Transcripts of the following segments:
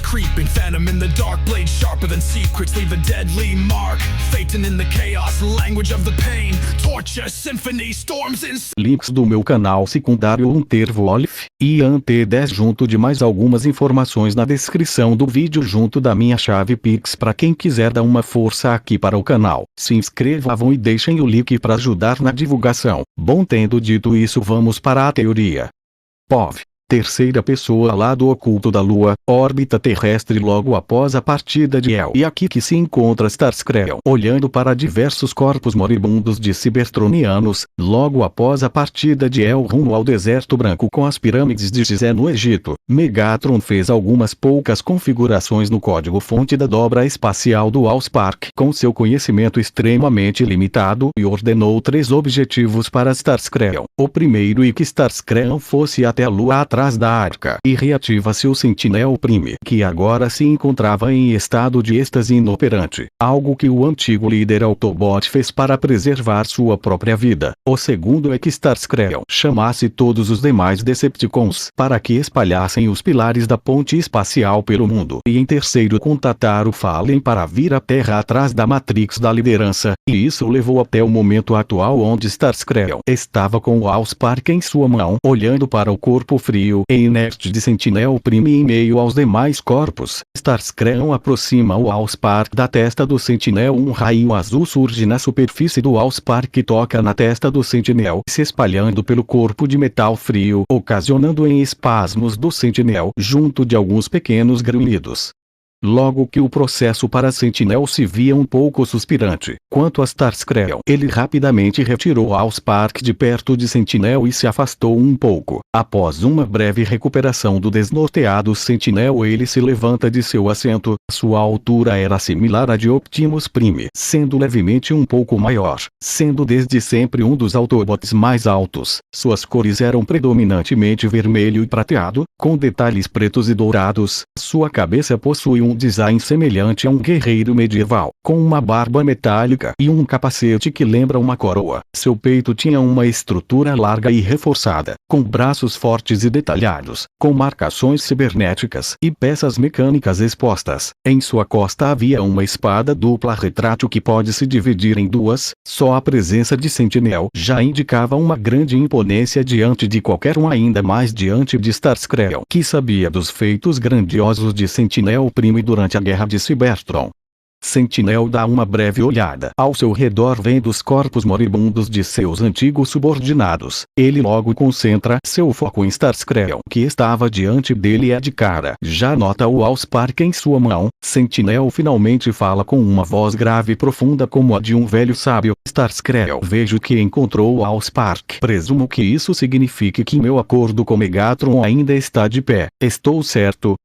creeping, phantom in the dark, blade sharper than secrets, leave a deadly mark. Phaeton in the chaos, language of the pain, torture, symphony, storms in... Links do meu canal secundário Unterwolf e Ant10 junto de mais algumas informações na descrição do vídeo junto da minha chave Pix para quem quiser dar uma força aqui para o canal. Se inscrevam e deixem o like para ajudar na divulgação. Bom, tendo dito isso, vamos para a teoria. POV. Terceira pessoa, lado oculto da Lua, órbita terrestre logo após a partida de El. E aqui que se encontra Starscreon, olhando para diversos corpos moribundos de cibertronianos, logo após a partida de El rumo ao deserto branco com as pirâmides de Gizé no Egito. Megatron fez algumas poucas configurações no código-fonte da dobra espacial do Allspark com seu conhecimento extremamente limitado e ordenou 3 objetivos para Starscreon. O primeiro é que Starscreon fosse até a Lua atrás da arca e reativa-se o Sentinel Prime, que agora se encontrava em estado de êxtase inoperante, algo que o antigo líder Autobot fez para preservar sua própria vida. O segundo é que Starscreon chamasse todos os demais Decepticons para que espalhassem os pilares da ponte espacial pelo mundo. E em terceiro, contatar o Fallen para vir à Terra atrás da Matrix da liderança, e isso levou até o momento atual onde Starscreon estava com o Allspark em sua mão, olhando para o corpo frio e inerte de Sentinel Prime em meio aos demais corpos. Starscreon aproxima o Allspark da testa do Sentinel. Um raio azul surge na superfície do Allspark e toca na testa do Sentinel, se espalhando pelo corpo de metal frio, ocasionando em espasmos do Sentinel, junto de alguns pequenos grunhidos. Logo que o processo para Sentinel se via um pouco suspirante. Quanto a Starscreon, ele rapidamente retirou Allspark de perto de Sentinel e se afastou um pouco. Após uma breve recuperação do desnorteado Sentinel, ele se levanta de seu assento. Sua altura era similar à de Optimus Prime, sendo levemente um pouco maior, sendo desde sempre um dos Autobots mais altos. Suas cores eram predominantemente vermelho e prateado, com detalhes pretos e dourados. Sua cabeça possui um design semelhante a um guerreiro medieval, com uma barba metálica e um capacete que lembra uma coroa. Seu peito tinha uma estrutura larga e reforçada, com braços fortes e detalhados, com marcações cibernéticas e peças mecânicas expostas. Em sua costa havia uma espada dupla retrátil que pode se dividir em duas. Só a presença de Sentinel já indicava uma grande imponência diante de qualquer um, ainda mais diante de Starscreon, que sabia dos feitos grandiosos de Sentinel Prime durante a guerra de Cybertron. Sentinel dá uma breve olhada ao seu redor, vendo os corpos moribundos de seus antigos subordinados. Ele logo concentra seu foco em Starscreon, que estava diante dele e de cara já nota o Allspark em sua mão. Sentinel finalmente fala com uma voz grave e profunda como a de um velho sábio. Starscreon, vejo que encontrou o Allspark. Presumo que isso signifique que meu acordo com Megatron ainda está de pé. Estou certo?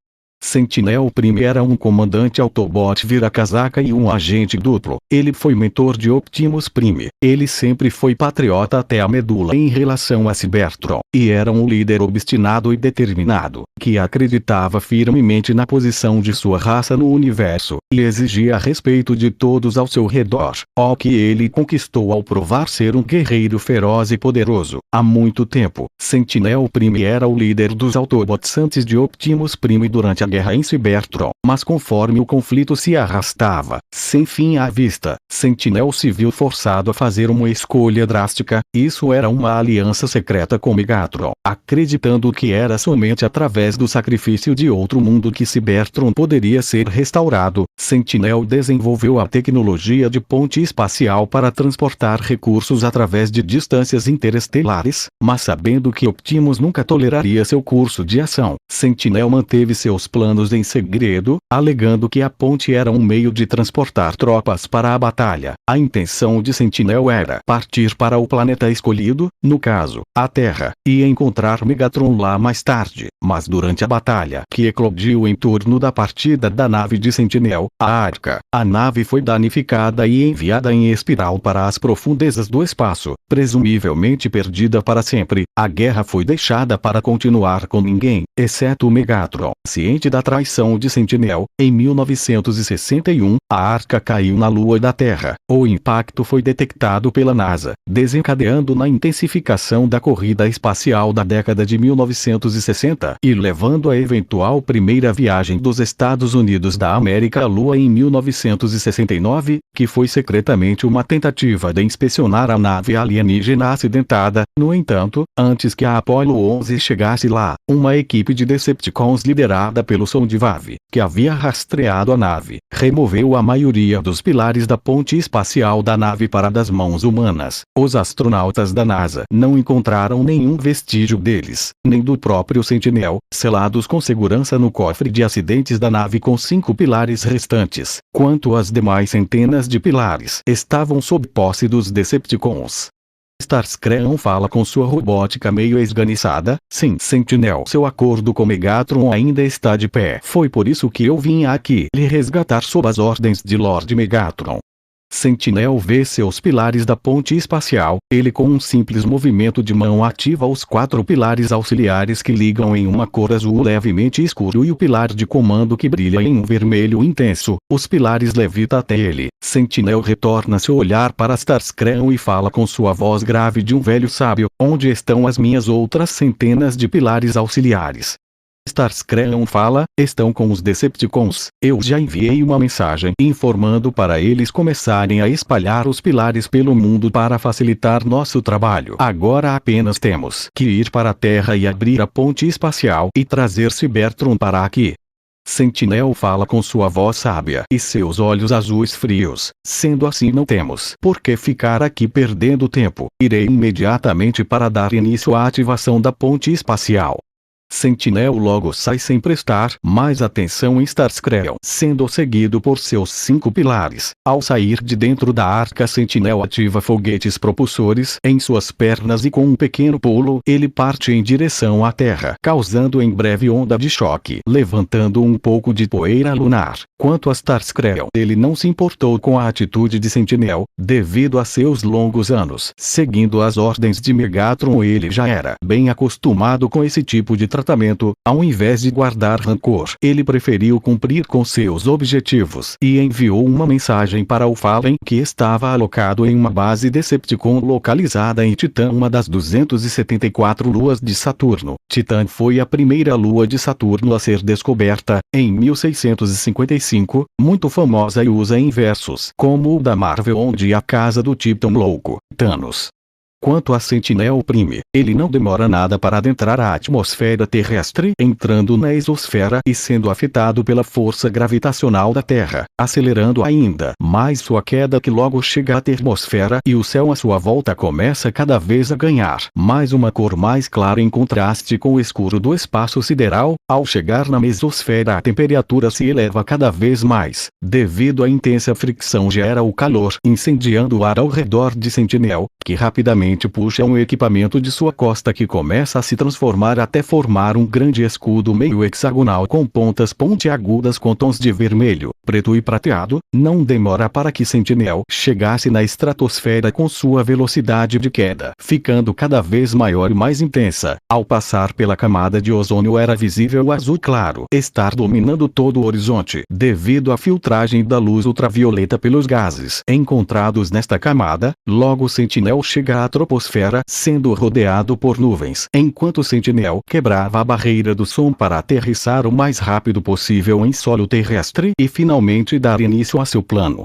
Sentinel Prime era um comandante Autobot vira-casaca e um agente duplo. Ele foi mentor de Optimus Prime. Ele sempre foi patriota até a medula em relação a Cybertron, e era um líder obstinado e determinado, que acreditava firmemente na posição de sua raça no universo, e exigia respeito de todos ao seu redor, o que ele conquistou ao provar ser um guerreiro feroz e poderoso. Há muito tempo, Sentinel Prime era o líder dos Autobots antes de Optimus Prime durante a guerra em Cybertron, mas conforme o conflito se arrastava, sem fim à vista, Sentinel se viu forçado a fazer uma escolha drástica. Isso era uma aliança secreta com Megatron, acreditando que era somente através do sacrifício de outro mundo que Cybertron poderia ser restaurado. Sentinel desenvolveu a tecnologia de ponte espacial para transportar recursos através de distâncias interestelares, mas sabendo que Optimus nunca toleraria seu curso de ação, Sentinel manteve seus planos em segredo, alegando que a ponte era um meio de transportar tropas para a batalha. A intenção de Sentinel era partir para o planeta escolhido, no caso, a Terra, e encontrar Megatron lá mais tarde. Mas durante a batalha que eclodiu em torno da partida da nave de Sentinel, a Arca, a nave foi danificada e enviada em espiral para as profundezas do espaço, presumivelmente perdida para sempre. A guerra foi deixada para continuar com ninguém, exceto Megatron, ciente noite da traição de Sentinel, em 1961, a Arca caiu na Lua da Terra. O impacto foi detectado pela NASA, desencadeando na intensificação da corrida espacial da década de 1960 e levando à eventual primeira viagem dos Estados Unidos da América à Lua em 1969, que foi secretamente uma tentativa de inspecionar a nave alienígena acidentada. No entanto, antes que a Apollo 11 chegasse lá, uma equipe de Decepticons liderada pelo Soundwave, que havia rastreado a nave, removeu a maioria dos pilares da ponte espacial da nave para das mãos humanas. Os astronautas da NASA não encontraram nenhum vestígio deles, nem do próprio Sentinel, selados com segurança no cofre de acidentes da nave com 5 pilares restantes, quanto às demais centenas de pilares estavam sob posse dos Decepticons. Starscream fala com sua robótica meio esganiçada. Sim, Sentinel, seu acordo com Megatron ainda está de pé. Foi por isso que eu vim aqui lhe resgatar sob as ordens de Lord Megatron. Sentinel vê seus pilares da ponte espacial. Ele com um simples movimento de mão ativa os 4 pilares auxiliares que ligam em uma cor azul levemente escuro e o pilar de comando que brilha em um vermelho intenso. Os pilares levita até ele. Sentinel retorna seu olhar para Starscream e fala com sua voz grave de um velho sábio: onde estão as minhas outras centenas de pilares auxiliares? Starscream fala: estão com os Decepticons. Eu já enviei uma mensagem informando para eles começarem a espalhar os pilares pelo mundo para facilitar nosso trabalho. Agora apenas temos que ir para a Terra e abrir a ponte espacial e trazer Cybertron para aqui. Sentinel fala com sua voz sábia e seus olhos azuis frios: sendo assim, não temos por que ficar aqui perdendo tempo. Irei imediatamente para dar início à ativação da ponte espacial. Sentinel logo sai sem prestar mais atenção em Starscream, sendo seguido por seus 5 pilares. Ao sair de dentro da arca, Sentinel ativa foguetes propulsores em suas pernas e com um pequeno pulo, ele parte em direção à Terra, causando em breve onda de choque, levantando um pouco de poeira lunar. Quanto a Starscream, ele não se importou com a atitude de Sentinel, devido a seus longos anos seguindo as ordens de Megatron. Ele já era bem acostumado com esse tipo de tratamento. Ao invés de guardar rancor, ele preferiu cumprir com seus objetivos e enviou uma mensagem para o Fallen, que estava alocado em uma base Decepticon localizada em Titã, uma das 274 luas de Saturno. Titã foi a primeira lua de Saturno a ser descoberta, em 1655, muito famosa e usa em versos como o da Marvel, onde a casa do Titã louco, Thanos. Quanto a Sentinel Prime, ele não demora nada para adentrar a atmosfera terrestre, entrando na exosfera e sendo afetado pela força gravitacional da Terra, acelerando ainda mais sua queda, que logo chega à termosfera e o céu à sua volta começa cada vez a ganhar mais uma cor mais clara em contraste com o escuro do espaço sideral. Ao chegar na mesosfera, a temperatura se eleva cada vez mais, devido à intensa fricção gera o calor, incendiando o ar ao redor de Sentinel, que rapidamente puxa um equipamento de sua costa que começa a se transformar até formar um grande escudo meio hexagonal com pontas pontiagudas com tons de vermelho, preto e prateado. Não demora para que Sentinel chegasse na estratosfera com sua velocidade de queda ficando cada vez maior e mais intensa. Ao passar pela camada de ozônio era visível o azul claro estar dominando todo o horizonte, devido à filtragem da luz ultravioleta pelos gases encontrados nesta camada. Logo Sentinel chega à troposfera, sendo rodeado por nuvens, enquanto Sentinel quebrava a barreira do som para aterrissar o mais rápido possível em solo terrestre e finalmente dar início a seu plano.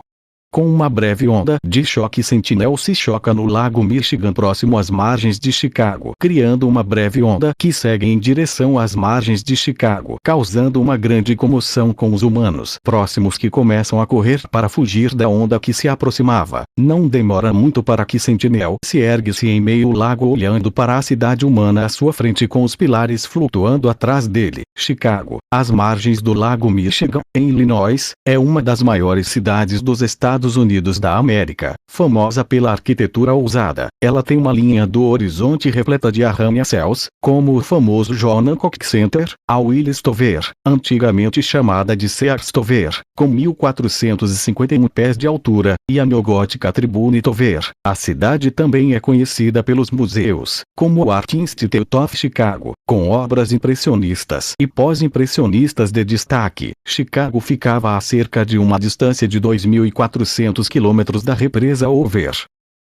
Com uma breve onda de choque, Sentinel se choca no Lago Michigan próximo às margens de Chicago, criando uma breve onda que segue em direção às margens de Chicago, causando uma grande comoção com os humanos próximos, que começam a correr para fugir da onda que se aproximava. Não demora muito para que Sentinel se ergue-se em meio ao lago, olhando para a cidade humana à sua frente com os pilares flutuando atrás dele. Chicago, às margens do Lago Michigan, em Illinois, é uma das maiores cidades dos Estados Estados Unidos da América, famosa pela arquitetura ousada. Ela tem uma linha do horizonte repleta de arranha-céus, como o famoso John Hancock Center, a Willis Tower, antigamente chamada de Sears Tower, com 1.451 pés de altura, e a neogótica Tribune Tower. A cidade também é conhecida pelos museus, como o Art Institute of Chicago, com obras impressionistas e pós-impressionistas de destaque. Chicago ficava a cerca de uma distância de 2.400 quilômetros da represa Hoover.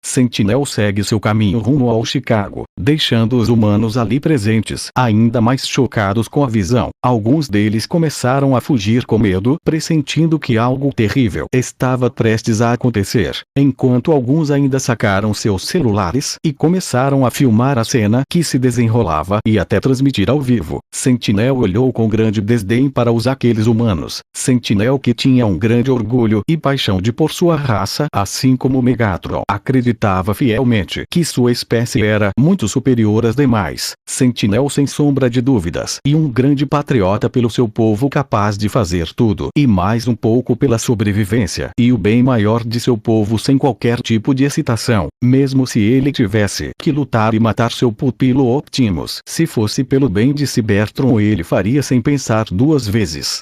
Sentinel segue seu caminho rumo ao Chicago, deixando os humanos ali presentes ainda mais chocados com a visão. Alguns deles começaram a fugir com medo, pressentindo que algo terrível estava prestes a acontecer, enquanto alguns ainda sacaram seus celulares e começaram a filmar a cena que se desenrolava e até transmitir ao vivo. Sentinel olhou com grande desdém para aqueles humanos. Sentinel, que tinha um grande orgulho e paixão por sua raça, assim como Megatron, acreditava fielmente que sua espécie era muito superior às demais. Sentinel, sem sombra de dúvidas, e um grande patriota pelo seu povo, capaz de fazer tudo e mais um pouco pela sobrevivência e o bem maior de seu povo sem qualquer tipo de excitação, mesmo se ele tivesse que lutar e matar seu pupilo Optimus. Se fosse pelo bem de Cybertron, ele faria sem pensar duas vezes.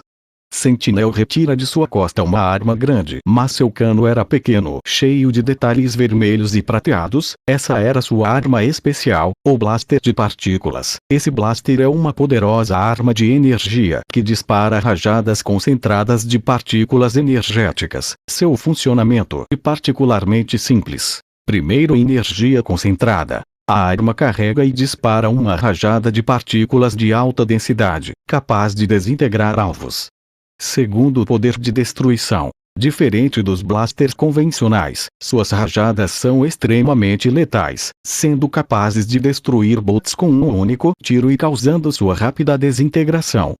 Sentinel retira de sua costa uma arma grande, mas seu cano era pequeno, cheio de detalhes vermelhos e prateados. Essa era sua arma especial, o blaster de partículas. Esse blaster é uma poderosa arma de energia que dispara rajadas concentradas de partículas energéticas. Seu funcionamento é particularmente simples. Primeiro, energia concentrada. A arma carrega e dispara uma rajada de partículas de alta densidade, capaz de desintegrar alvos. Segundo, o poder de destruição. Diferente dos blasters convencionais, suas rajadas são extremamente letais, sendo capazes de destruir bots com um único tiro e causando sua rápida desintegração.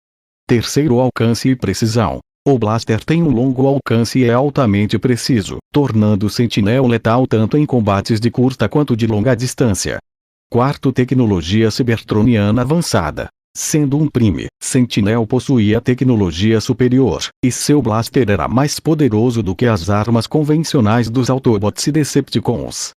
Terceiro, alcance e precisão. O blaster tem um longo alcance e é altamente preciso, tornando o Sentinel letal tanto em combates de curta quanto de longa distância. Quarto, tecnologia cybertroniana avançada. Sendo um Prime, Sentinel possuía tecnologia superior, e seu blaster era mais poderoso do que as armas convencionais dos Autobots e Decepticons.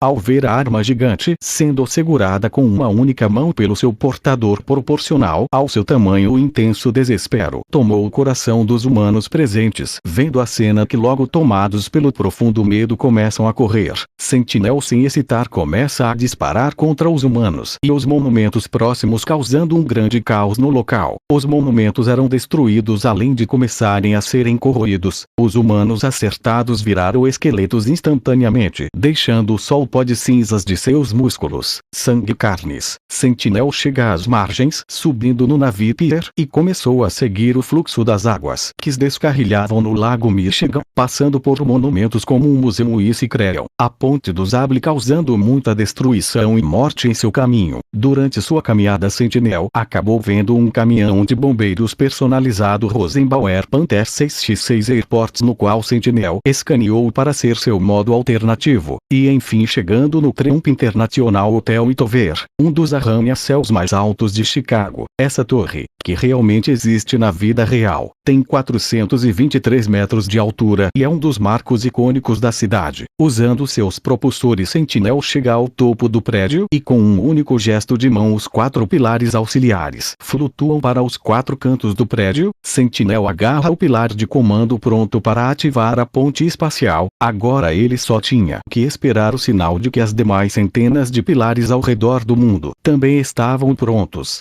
Ao ver a arma gigante sendo segurada com uma única mão pelo seu portador proporcional ao seu tamanho, o intenso desespero tomou o coração dos humanos presentes. Vendo a cena, que logo tomados pelo profundo medo começam a correr, Sentinel, sem hesitar, começa a disparar contra os humanos e os monumentos próximos, causando um grande caos no local. Os monumentos eram destruídos além de começarem a serem corroídos. Os humanos acertados viraram esqueletos instantaneamente, deixando só o pó de cinzas de seus músculos, sangue e carnes. Sentinel chega às margens, subindo no Navipier, e começou a seguir o fluxo das águas que descarrilhavam no lago Michigan, passando por monumentos como o Museu Issy-Creon, a Ponte do Zable, causando muita destruição e morte em seu caminho. Durante sua caminhada, Sentinel acabou vendo um caminhão de bombeiros personalizado Rosenbauer Panther 6x6 Airports, no qual Sentinel escaneou para ser seu modo alternativo, e enfim chegando no Trump International Hotel e Tower, um dos arranha-céus mais altos de Chicago. Essa torre, que realmente existe na vida real, tem 423 metros de altura e é um dos marcos icônicos da cidade. Usando seus propulsores, Sentinel chega ao topo do prédio e, com um único gesto de mão, os 4 pilares auxiliares flutuam para os 4 cantos do prédio. Sentinel agarra o pilar de comando, pronto para ativar a ponte espacial. Agora ele só tinha que esperar o sinal de que as demais centenas de pilares ao redor do mundo também estavam prontos.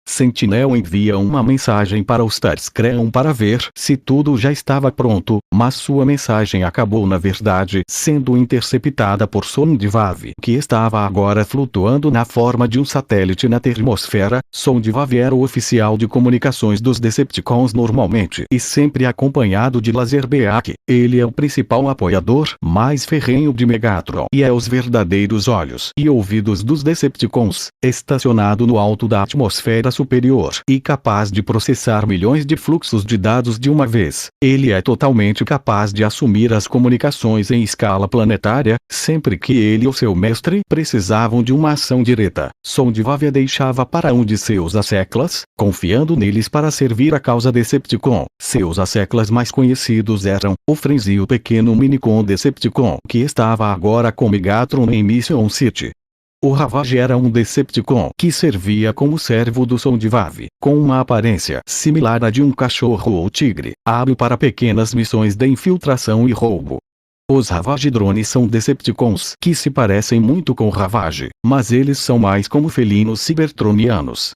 Sentinel envia uma mensagem para o Starscream para ver se tudo já estava pronto, mas sua mensagem acabou, na verdade, sendo interceptada por Sondivav, que estava agora flutuando na forma de um satélite na termosfera. Sondivav era o oficial de comunicações dos Decepticons normalmente, e sempre acompanhado de Laserbeak. Ele é o principal apoiador mais ferrenho de Megatron, e é os verdadeiros olhos e ouvidos dos Decepticons. Estacionado no alto da atmosfera, superior e capaz de processar milhões de fluxos de dados de uma vez. Ele é totalmente capaz de assumir as comunicações em escala planetária, sempre que ele ou seu mestre precisavam de uma ação direta. Soundwave a deixava para um de seus asseclas, confiando neles para servir a causa Decepticon. Seus asseclas mais conhecidos eram o Frenzy e o pequeno Minicon Decepticon, que estava agora com Megatron em Mission City. O Ravage era um Decepticon que servia como servo do Soundwave, com uma aparência similar à de um cachorro ou tigre, hábil para pequenas missões de infiltração e roubo. Os Ravage drones são Decepticons que se parecem muito com Ravage, mas eles são mais como felinos cybertronianos.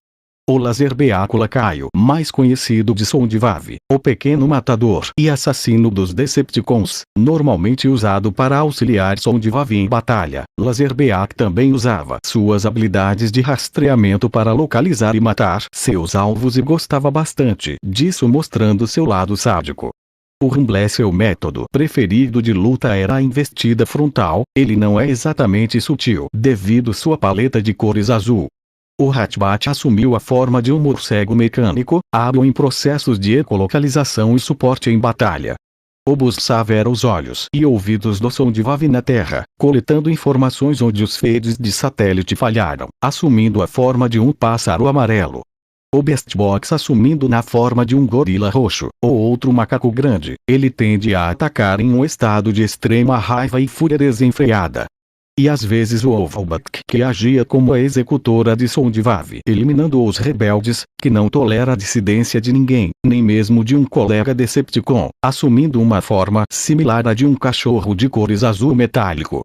O Laserbeak Lacaio, mais conhecido de Soundwave, o pequeno matador e assassino dos Decepticons, normalmente usado para auxiliar Soundwave em batalha. Laserbeak também usava suas habilidades de rastreamento para localizar e matar seus alvos e gostava bastante disso, mostrando seu lado sádico. O Rumble, seu método preferido de luta, era a investida frontal. Ele não é exatamente sutil devido sua paleta de cores azul. O Ratbat assumiu a forma de um morcego mecânico, hábil em processos de ecolocalização e suporte em batalha. O Buzzsaw era os olhos e ouvidos do Soundwave na Terra, coletando informações onde os feeds de satélite falharam, assumindo a forma de um pássaro amarelo. O Beastbox assumindo na forma de um gorila roxo, ou outro macaco grande. Ele tende a atacar em um estado de extrema raiva e fúria desenfreada. E às vezes o Ovalbuck, que agia como a executora de Soundwave, eliminando os rebeldes, que não tolera a dissidência de ninguém, nem mesmo de um colega Decepticon, assumindo uma forma similar à de um cachorro de cores azul metálico.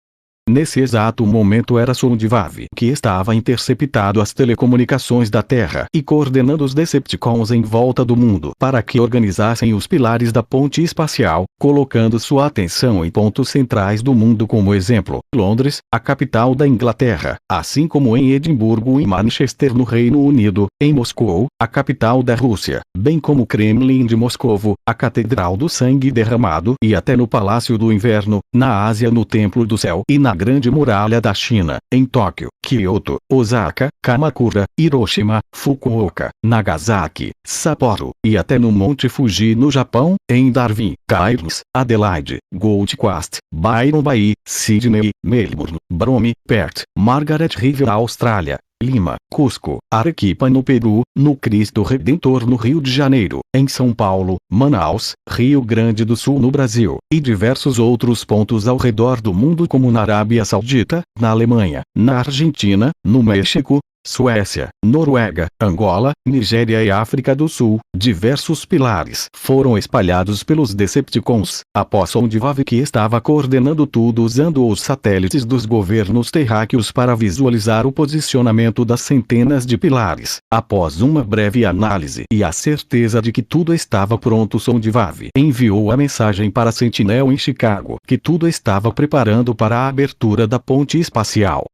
Nesse exato momento era Soundwave que estava interceptando as telecomunicações da Terra e coordenando os Decepticons em volta do mundo para que organizassem os pilares da ponte espacial, colocando sua atenção em pontos centrais do mundo, como exemplo, Londres, a capital da Inglaterra, assim como em Edimburgo e Manchester no Reino Unido, em Moscou, a capital da Rússia, bem como Kremlin de Moscovo, a Catedral do Sangue Derramado e até no Palácio do Inverno, na Ásia no Templo do Céu e na Grande Muralha da China, em Tóquio, Kyoto, Osaka, Kamakura, Hiroshima, Fukuoka, Nagasaki, Sapporo, e até no Monte Fuji no Japão, em Darwin, Cairns, Adelaide, Gold Coast, Byron Bay, Sydney, Melbourne, Brome, Perth, Margaret River, Austrália, Lima, Cusco, Arequipa no Peru, no Cristo Redentor no Rio de Janeiro, em São Paulo, Manaus, Rio Grande do Sul no Brasil, e diversos outros pontos ao redor do mundo, como na Arábia Saudita, na Alemanha, na Argentina, no México, Suécia, Noruega, Angola, Nigéria e África do Sul. Diversos pilares foram espalhados pelos Decepticons, após Soundwave, que estava coordenando tudo usando os satélites dos governos terráqueos para visualizar o posicionamento das centenas de pilares. Após uma breve análise e a certeza de que tudo estava pronto, Soundwave enviou a mensagem para Sentinel em Chicago que tudo estava preparando para a abertura da ponte espacial.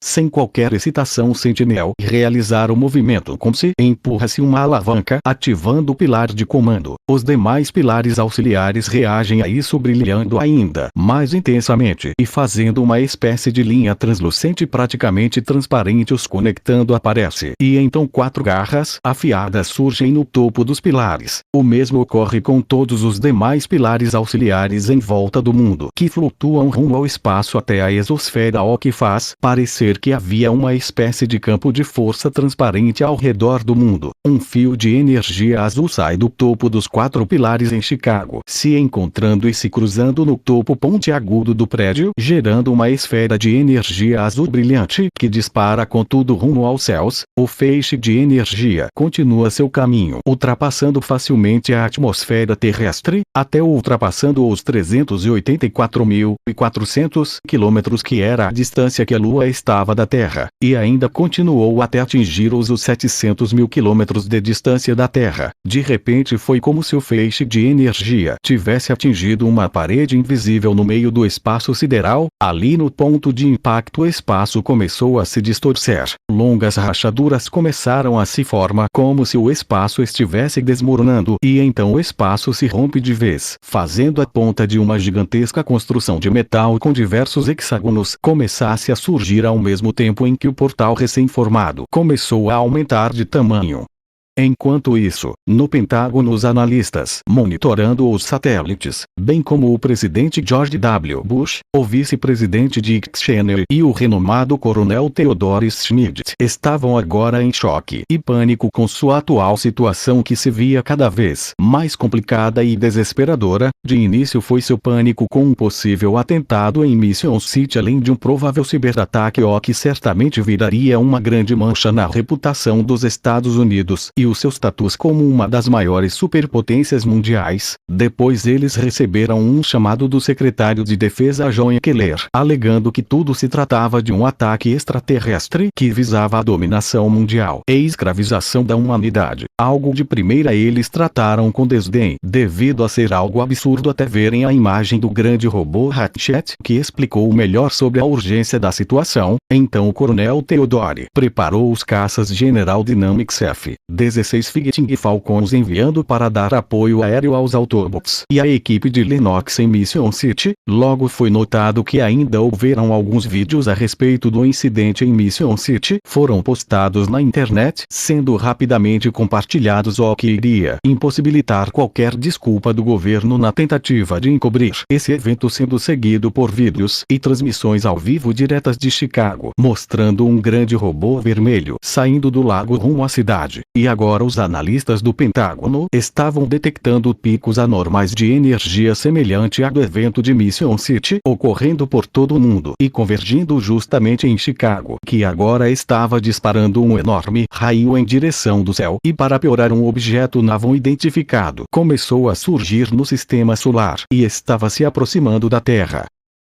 Sem qualquer excitação, Sentinel realizar o movimento como se empurrasse uma alavanca, ativando o pilar de comando. Os demais pilares auxiliares reagem a isso, brilhando ainda mais intensamente e fazendo uma espécie de linha translucente praticamente transparente os conectando. Aparece e então 4 garras afiadas surgem no topo dos pilares. O mesmo ocorre com todos os demais pilares auxiliares em volta do mundo, que flutuam rumo ao espaço até a exosfera, o que faz parecer que havia uma espécie de campo de força transparente ao redor do mundo. Um fio de energia azul sai do topo dos 4 pilares em Chicago, se encontrando e se cruzando no topo pontiagudo do prédio, gerando uma esfera de energia azul brilhante que dispara com tudo rumo aos céus. O feixe de energia continua seu caminho, ultrapassando facilmente a atmosfera terrestre, até ultrapassando os 384.400 quilômetros, que era a distância que a Lua estava da Terra, e ainda continuou até atingir os 700 mil quilômetros de distância da Terra. De repente foi como se o feixe de energia tivesse atingido uma parede invisível no meio do espaço sideral. Ali no ponto de impacto, o espaço começou a se distorcer. Longas rachaduras começaram a se formar, como se o espaço estivesse desmoronando, e então o espaço se rompe de vez, fazendo a ponta de uma gigantesca construção de metal com diversos hexágonos começasse a surgir ao mesmo mesmo tempo em que o portal recém-formado começou a aumentar de tamanho. Enquanto isso, no Pentágono os analistas, monitorando os satélites, bem como o presidente George W. Bush, o vice-presidente Dick Cheney e o renomado coronel Theodore Schmidt, estavam agora em choque e pânico com sua atual situação que se via cada vez mais complicada e desesperadora. De início foi seu pânico com um possível atentado em Mission City, além de um provável ciberataque que certamente viraria uma grande mancha na reputação dos Estados Unidos e o seu status como uma das maiores superpotências mundiais. Depois eles receberam um chamado do secretário de Defesa John Keller, alegando que tudo se tratava de um ataque extraterrestre que visava a dominação mundial e escravização da humanidade. Algo de primeira eles trataram com desdém, devido a ser algo absurdo até verem a imagem do grande robô Ratchet, que explicou melhor sobre a urgência da situação. Então o coronel Theodore preparou os caças General Dynamics F-16 Fighting Falcons, enviando para dar apoio aéreo aos Autobots e à equipe de Lennox em Mission City. Logo foi notado que ainda houveram alguns vídeos a respeito do incidente em Mission City, foram postados na internet, sendo rapidamente compartilhados, o que iria impossibilitar qualquer desculpa do governo na tentativa de encobrir esse evento, sendo seguido por vídeos e transmissões ao vivo diretas de Chicago, mostrando um grande robô vermelho saindo do lago rumo à cidade. E agora os analistas do Pentágono estavam detectando picos anormais de energia semelhante ao do evento de Mission City, ocorrendo por todo o mundo e convergindo justamente em Chicago, que agora estava disparando um enorme raio em direção do céu. E para piorar, um objeto não identificado começou a surgir no sistema solar e estava se aproximando da Terra.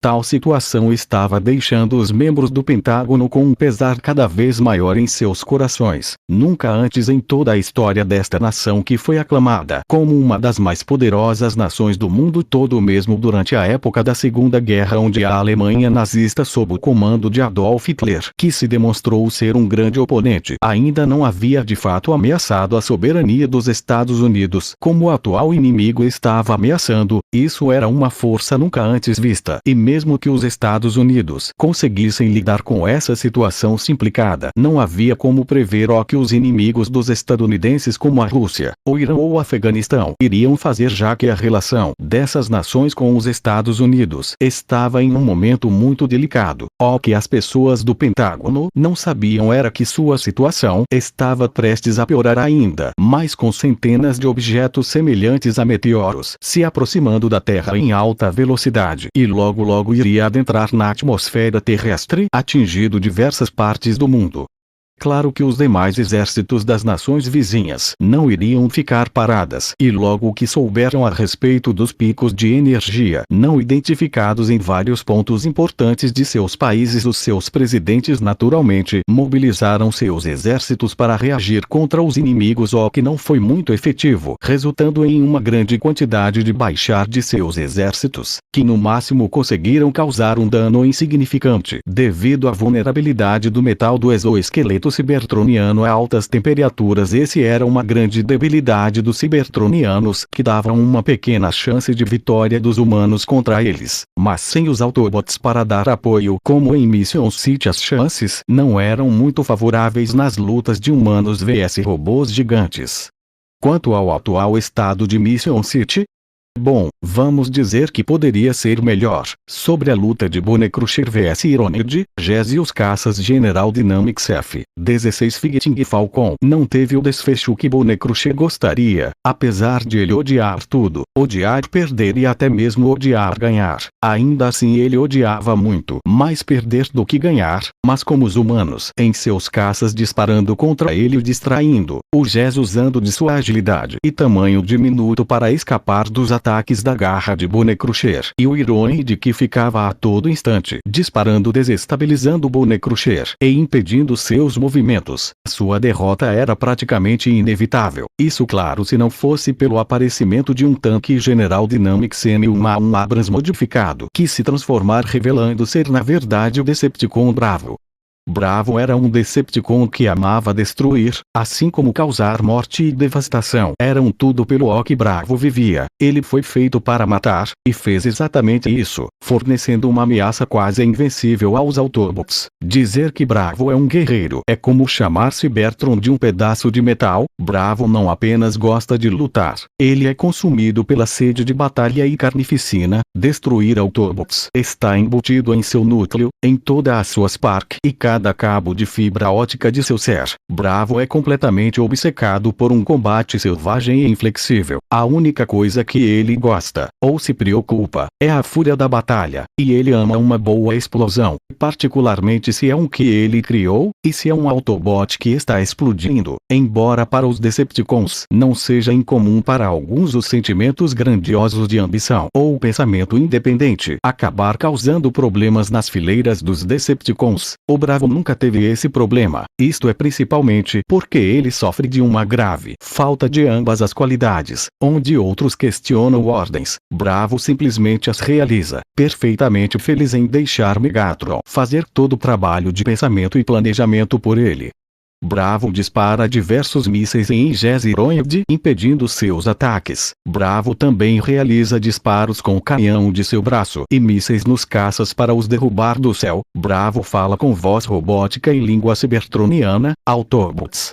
Tal situação estava deixando os membros do Pentágono com um pesar cada vez maior em seus corações. Nunca antes em toda a história desta nação, que foi aclamada como uma das mais poderosas nações do mundo todo, mesmo durante a época da Segunda Guerra, onde a Alemanha nazista, sob o comando de Adolf Hitler, que se demonstrou ser um grande oponente, ainda não havia de fato ameaçado a soberania dos Estados Unidos, como o atual inimigo estava ameaçando. Isso era uma força nunca antes vista, e mesmo que os Estados Unidos conseguissem lidar com essa situação complicada, não havia como prever o que os inimigos dos estadunidenses, como a Rússia, o Irã ou o Afeganistão, iriam fazer, já que a relação dessas nações com os Estados Unidos estava em um momento muito delicado. O que as pessoas do Pentágono não sabiam era que sua situação estava prestes a piorar ainda mais, com centenas de objetos semelhantes a meteoros se aproximando da Terra em alta velocidade, e logo iria adentrar na atmosfera terrestre, atingindo diversas partes do mundo. Claro que os demais exércitos das nações vizinhas não iriam ficar paradas, e logo que souberam a respeito dos picos de energia não identificados em vários pontos importantes de seus países, os seus presidentes naturalmente mobilizaram seus exércitos para reagir contra os inimigos, o que não foi muito efetivo, resultando em uma grande quantidade de baixar de seus exércitos, que no máximo conseguiram causar um dano insignificante, devido à vulnerabilidade do metal do exoesqueleto cibertroniano a altas temperaturas. Esse era uma grande debilidade dos cibertronianos, que davam uma pequena chance de vitória dos humanos contra eles, mas sem os Autobots para dar apoio, como em Mission City, as chances não eram muito favoráveis nas lutas de humanos vs robôs gigantes. Quanto ao atual estado de Mission City, bom, vamos dizer que poderia ser melhor. Sobre a luta de Bonecrusher vs Ironid, GES e os caças General Dynamics F-16 Fighting Falcon não teve o desfecho que Bonecrusher gostaria, apesar de ele odiar tudo, odiar perder e até mesmo odiar ganhar. Ainda assim ele odiava muito mais perder do que ganhar, mas como os humanos em seus caças disparando contra ele e o distraindo, o GES usando de sua agilidade e tamanho diminuto para escapar dos ataques da garra de Bonecrusher, e o Ironid, que ficava a todo instante disparando, desestabilizando Bonecrusher e impedindo seus movimentos. Sua derrota era praticamente inevitável. Isso, claro, se não fosse pelo aparecimento de um tanque General Dynamics M1A1 Abrams modificado, que se transformar, revelando ser na verdade o Decepticon Bravo. Bravo era um Decepticon que amava destruir, assim como causar morte e devastação. Eram tudo pelo o que Bravo vivia. Ele foi feito para matar, e fez exatamente isso, fornecendo uma ameaça quase invencível aos Autobots. Dizer que Bravo é um guerreiro é como chamar Cybertron de um pedaço de metal. Bravo não apenas gosta de lutar, ele é consumido pela sede de batalha e carnificina. Destruir Autobots está embutido em seu núcleo, em todas as suas Spark e cada cabo de fibra ótica de seu ser. Bravo é completamente obcecado por um combate selvagem e inflexível. A única coisa que ele gosta, ou se preocupa, é a fúria da batalha, e ele ama uma boa explosão, particularmente se é um que ele criou, e se é um Autobot que está explodindo. Embora para os Decepticons não seja incomum para alguns os sentimentos grandiosos de ambição ou pensamento independente acabar causando problemas nas fileiras dos Decepticons, o Bravo nunca teve esse problema. Isto é principalmente porque ele sofre de uma grave falta de ambas as qualidades. Onde outros questionam ordens, Bravo simplesmente as realiza, perfeitamente feliz em deixar Megatron fazer todo o trabalho de pensamento e planejamento por ele. Bravo dispara diversos mísseis em Gesiroid, impedindo seus ataques. Bravo também realiza disparos com o canhão de seu braço e mísseis nos caças para os derrubar do céu. Bravo fala com voz robótica em língua cybertroniana. Autobots,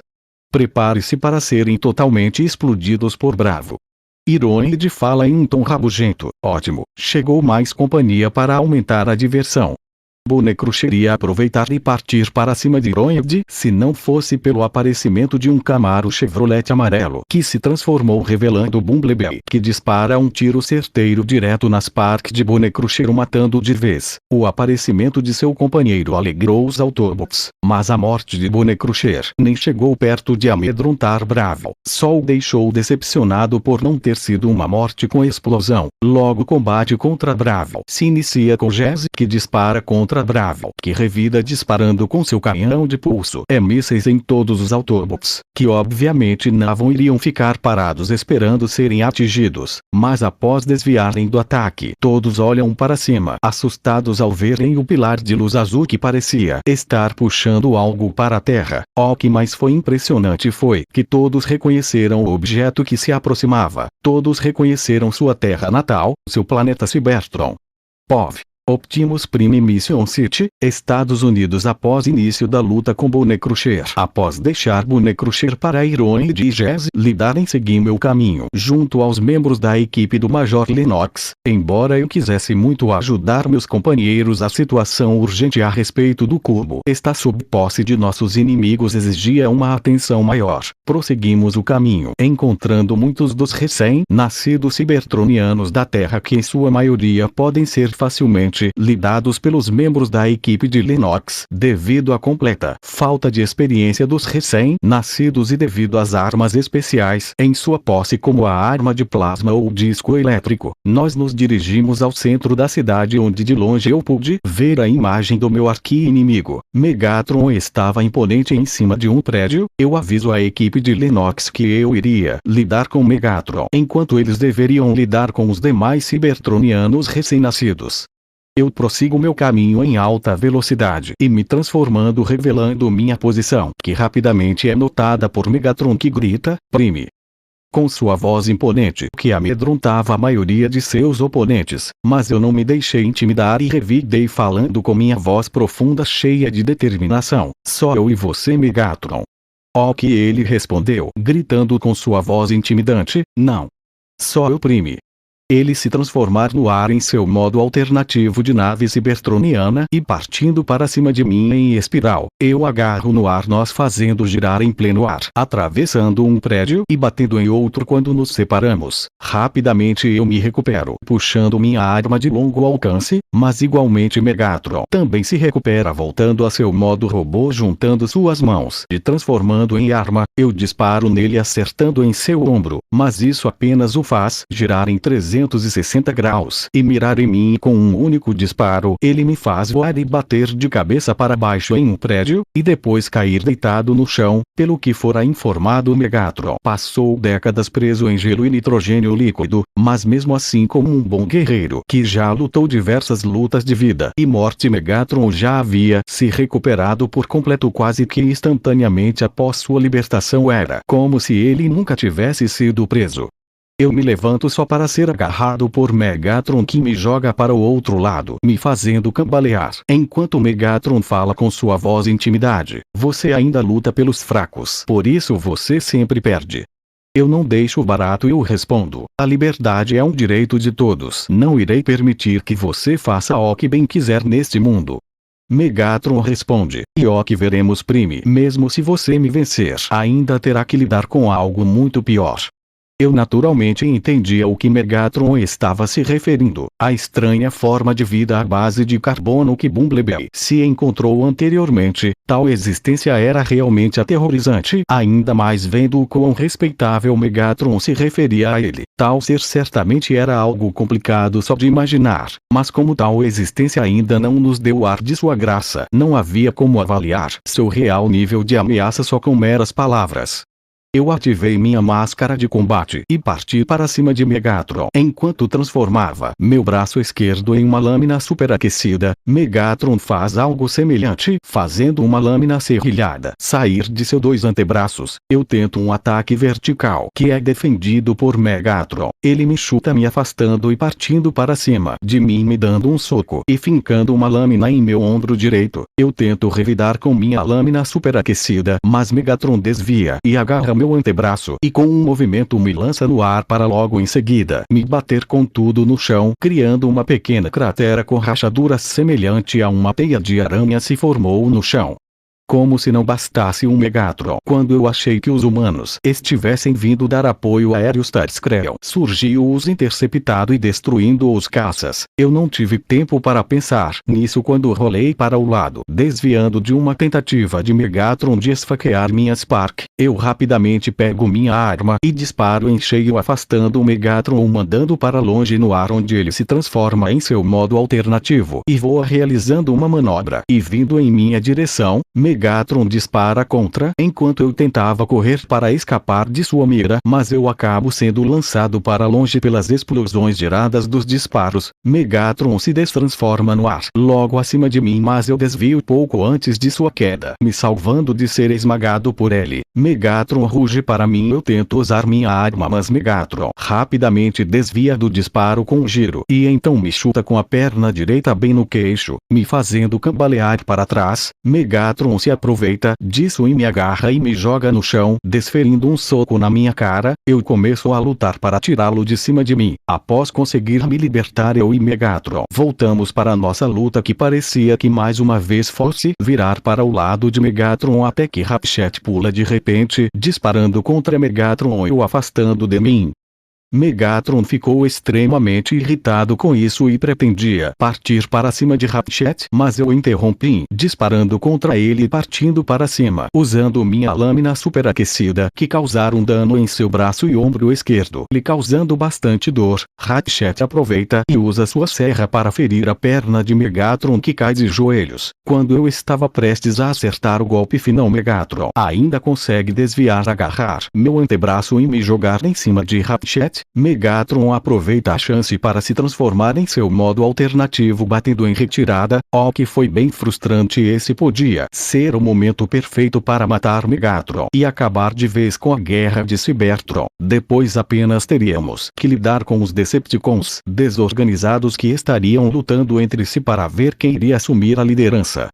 prepare-se para serem totalmente explodidos por Bravo. Iroid fala em um tom rabugento. Ótimo, chegou mais companhia para aumentar a diversão. Bonecrusher ia aproveitar e partir para cima de Iroid se não fosse pelo aparecimento de um Camaro Chevrolet amarelo que se transformou, revelando Bumblebee, que dispara um tiro certeiro direto nas Spark de Bonecrusher, o matando de vez. O aparecimento de seu companheiro alegrou os Autobots, mas a morte de Bonecrusher nem chegou perto de amedrontar Bravo. Só o deixou decepcionado por não ter sido uma morte com explosão. Logo o combate contra Bravo se inicia com Jesse, que dispara contra Bravo, que revida disparando com seu canhão de pulso mísseis em todos os Autobots, que obviamente não iriam ficar parados esperando serem atingidos, mas após desviarem do ataque, todos olham para cima, assustados ao verem o pilar de luz azul que parecia estar puxando algo para a Terra. O que mais foi impressionante foi que todos reconheceram o objeto que se aproximava, todos reconheceram sua terra natal, seu planeta Cybertron. POV. Optimus Prime Mission City, Estados Unidos. Após início da luta com Bonecrusher, após deixar Bonecrusher para Iroid e Jesse lidarem, segui meu caminho junto aos membros da equipe do Major Lennox. Embora eu quisesse muito ajudar meus companheiros, a situação urgente a respeito do cubo está sob posse de nossos inimigos exigia uma atenção maior. Prosseguimos o caminho, encontrando muitos dos recém-nascidos cybertronianos da Terra que em sua maioria podem ser facilmente lidados pelos membros da equipe de Lennox, devido à completa falta de experiência dos recém-nascidos e devido às armas especiais em sua posse, como a arma de plasma ou disco elétrico. Nós nos dirigimos ao centro da cidade, onde de longe eu pude ver a imagem do meu arqui-inimigo. Megatron estava imponente em cima de um prédio. Eu aviso a equipe de Lennox que eu iria lidar com Megatron, enquanto eles deveriam lidar com os demais cybertronianos recém-nascidos. Eu prossigo meu caminho em alta velocidade e me transformando, revelando minha posição, que rapidamente é notada por Megatron, que grita: Prime! Com sua voz imponente, que amedrontava a maioria de seus oponentes, mas eu não me deixei intimidar e revidei falando com minha voz profunda, cheia de determinação: só eu e você, Megatron. O que ele respondeu, gritando com sua voz intimidante: não. Só eu, Prime. Ele se transformar no ar em seu modo alternativo de nave cybertroniana e partindo para cima de mim em espiral. Eu agarro no ar, nós fazendo girar em pleno ar, atravessando um prédio e batendo em outro quando nos separamos. Rapidamente eu me recupero, puxando minha arma de longo alcance, mas igualmente Megatron também se recupera, voltando a seu modo robô, juntando suas mãos e transformando em arma. Eu disparo nele, acertando em seu ombro, mas isso apenas o faz girar em 360 360 graus e mirar em mim com um único disparo. Ele me faz voar e bater de cabeça para baixo em um prédio, e depois cair deitado no chão, pelo que fora informado Megatron. Passou décadas preso em gelo e nitrogênio líquido, mas mesmo assim como um bom guerreiro que já lutou diversas lutas de vida e morte, Megatron já havia se recuperado por completo quase que instantaneamente após sua libertação. Era como se ele nunca tivesse sido preso. Eu me levanto só para ser agarrado por Megatron, que me joga para o outro lado, me fazendo cambalear. Enquanto Megatron fala com sua voz intimidade: "Você ainda luta pelos fracos, por isso você sempre perde." Eu não deixo barato e eu respondo: "A liberdade é um direito de todos. Não irei permitir que você faça o que bem quiser neste mundo." Megatron responde: "E o que veremos, prime. Mesmo se você me vencer, ainda terá que lidar com algo muito pior." Eu naturalmente entendia o que Megatron estava se referindo: a estranha forma de vida à base de carbono que Bumblebee se encontrou anteriormente. Tal existência era realmente aterrorizante, ainda mais vendo o quão respeitável Megatron se referia a ele. Tal ser certamente era algo complicado só de imaginar, mas como tal existência ainda não nos deu o ar de sua graça, não havia como avaliar seu real nível de ameaça só com meras palavras. Eu ativei minha máscara de combate e parti para cima de Megatron. Enquanto transformava meu braço esquerdo em uma lâmina superaquecida, Megatron faz algo semelhante, fazendo uma lâmina serrilhada sair de seus dois antebraços. Eu tento um ataque vertical que é defendido por Megatron. Ele me chuta, me afastando e partindo para cima de mim, me dando um soco e fincando uma lâmina em meu ombro direito. Eu tento revidar com minha lâmina superaquecida, mas Megatron desvia e agarra meu antebraço e com um movimento me lança no ar para logo em seguida me bater com tudo no chão, criando uma pequena cratera com rachaduras semelhante a uma teia de aranha se formou no chão. Como se não bastasse um Megatron, quando eu achei que os humanos estivessem vindo dar apoio aéreo, Starscream surgiu-os interceptado e destruindo os caças. Eu não tive tempo para pensar nisso quando rolei para o lado, desviando de uma tentativa de Megatron de esfaquear minha Spark. Eu rapidamente pego minha arma e disparo em cheio, afastando o Megatron, o mandando para longe no ar, onde ele se transforma em seu modo alternativo e voa realizando uma manobra e vindo em minha direção. Megatron dispara contra, enquanto eu tentava correr para escapar de sua mira, mas eu acabo sendo lançado para longe pelas explosões geradas dos disparos. Megatron se destransforma no ar, logo acima de mim, mas eu desvio pouco antes de sua queda, me salvando de ser esmagado por ele. Megatron ruge para mim, eu tento usar minha arma, mas Megatron rapidamente desvia do disparo com um giro, e então me chuta com a perna direita bem no queixo, me fazendo cambalear para trás. Megatron se aproveita disso e me agarra e me joga no chão, desferindo um soco na minha cara. Eu começo a lutar para tirá-lo de cima de mim. Após conseguir me libertar, eu e Megatron voltamos para nossa luta, que parecia que mais uma vez fosse virar para o lado de Megatron, até que Ratchet pula de repente, disparando contra Megatron e o afastando de mim. Megatron ficou extremamente irritado com isso e pretendia partir para cima de Ratchet, mas eu interrompi, disparando contra ele e partindo para cima, usando minha lâmina superaquecida, que causaram dano em seu braço e ombro esquerdo, lhe causando bastante dor. Ratchet aproveita e usa sua serra para ferir a perna de Megatron, que cai de joelhos. Quando eu estava prestes a acertar o golpe final, Megatron ainda consegue desviar, agarrar meu antebraço e me jogar em cima de Ratchet. Megatron aproveita a chance para se transformar em seu modo alternativo, batendo em retirada, o que foi bem frustrante. Esse podia ser o momento perfeito para matar Megatron e acabar de vez com a guerra de Cybertron. Depois apenas teríamos que lidar com os Decepticons desorganizados que estariam lutando entre si para ver quem iria assumir a liderança.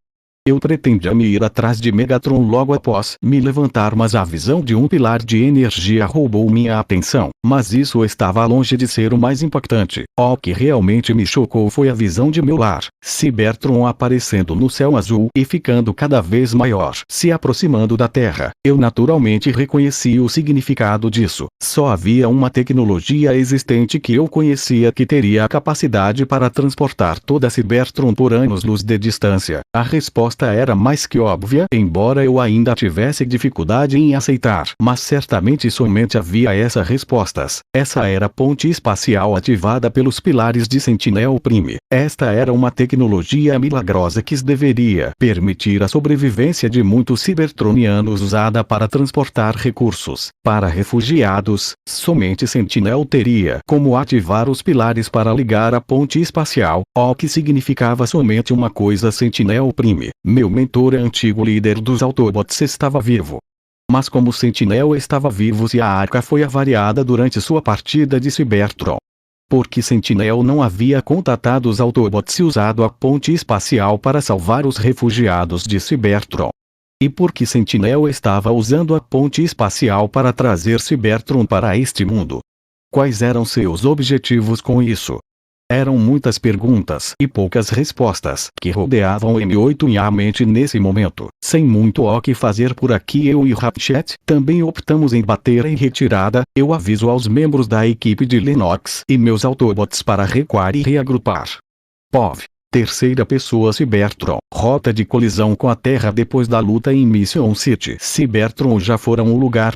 Eu pretendia me ir atrás de Megatron logo após me levantar, mas a visão de um pilar de energia roubou minha atenção. Mas isso estava longe de ser o mais impactante. O que realmente me chocou foi a visão de meu lar, Cybertron, aparecendo no céu azul e ficando cada vez maior, se aproximando da Terra. Eu naturalmente reconheci o significado disso. Só havia uma tecnologia existente que eu conhecia que teria a capacidade para transportar toda Cybertron por anos-luz de distância. A resposta resposta era mais que óbvia, embora eu ainda tivesse dificuldade em aceitar. Mas certamente somente havia essas respostas. Essa era a ponte espacial ativada pelos pilares de Sentinel Prime. Esta era uma tecnologia milagrosa que deveria permitir a sobrevivência de muitos cibertronianos usada para transportar recursos. Para refugiados, somente Sentinel teria como ativar os pilares para ligar a ponte espacial, o que significava somente uma coisa: Sentinel Prime, meu mentor e antigo líder dos Autobots, estava vivo. Mas como Sentinel estava vivo se a arca foi avariada durante sua partida de Cybertron? Porque Sentinel não havia contatado os Autobots e usado a ponte espacial para salvar os refugiados de Cybertron? E porque Sentinel estava usando a ponte espacial para trazer Cybertron para este mundo? Quais eram seus objetivos com isso? Eram muitas perguntas e poucas respostas que rodeavam M8 em a mente nesse momento. Sem muito o que fazer por aqui, eu e Ratchet também optamos em bater em retirada. Eu aviso aos membros da equipe de Lennox e meus Autobots para recuar e reagrupar. POV. Terceira pessoa Cybertron. Rota de colisão com a Terra depois da luta em Mission City. Cybertron já fora um lugar